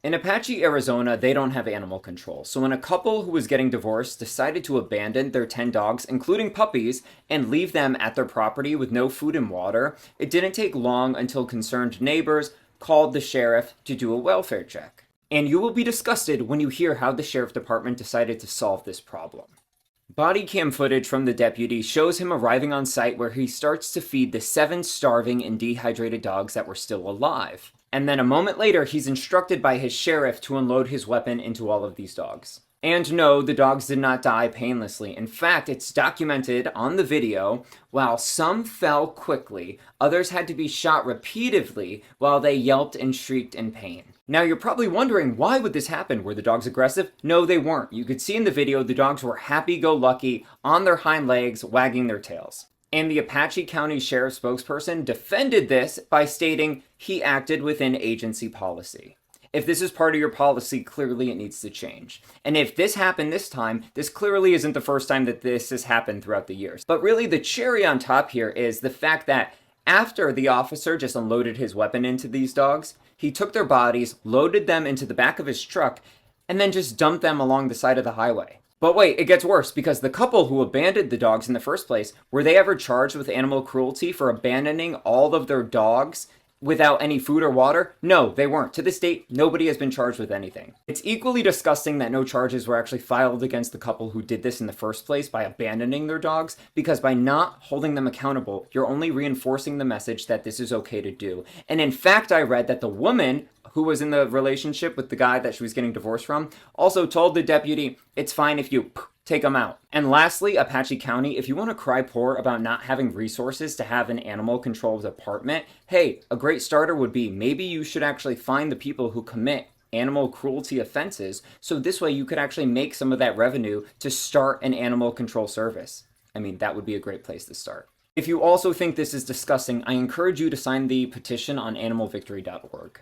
In Apache, Arizona, they don't have animal control. So when a couple who was getting divorced decided to abandon their 10 dogs, including puppies, and leave them at their property with no food and water, it didn't take long until concerned neighbors called the sheriff to do a welfare check. And you will be disgusted when you hear how the sheriff department decided to solve this problem. Bodycam footage from the deputy shows him arriving on site where he starts to feed the 7 starving and dehydrated dogs that were still alive. And then a moment later, he's instructed by his sheriff to unload his weapon into all of these dogs. And no, the dogs did not die painlessly. In fact, it's documented on the video, while some fell quickly, others had to be shot repeatedly while they yelped and shrieked in pain. Now you're probably wondering, why would this happen? Were the dogs aggressive? No, they weren't. You could see in the video the dogs were happy-go-lucky, on their hind legs, wagging their tails. And the Apache County Sheriff's spokesperson defended this by stating he acted within agency policy. If this is part of your policy, clearly it needs to change. And if this happened this time, this clearly isn't the first time that this has happened throughout the years. But really the cherry on top here is the fact that after the officer just unloaded his weapon into these dogs, he took their bodies, loaded them into the back of his truck, and then just dumped them along the side of the highway. But wait, it gets worse, because the couple who abandoned the dogs in the first place, were they ever charged with animal cruelty for abandoning all of their dogs without any food or water? No, they weren't. To this date, nobody has been charged with anything. It's equally disgusting that no charges were actually filed against the couple who did this in the first place by abandoning their dogs, because by not holding them accountable, you're only reinforcing the message that this is okay to do. And in fact, I read that the woman who was in the relationship with the guy that she was getting divorced from also told the deputy, it's fine if you take them out. And lastly, Apache County, if you want to cry poor about not having resources to have an animal control department, hey, a great starter would be maybe you should actually find the people who commit animal cruelty offenses, so this way you could actually make some of that revenue to start an animal control service. I mean, that would be a great place to start. If you also think this is disgusting, I encourage you to sign the petition on animalvictory.org.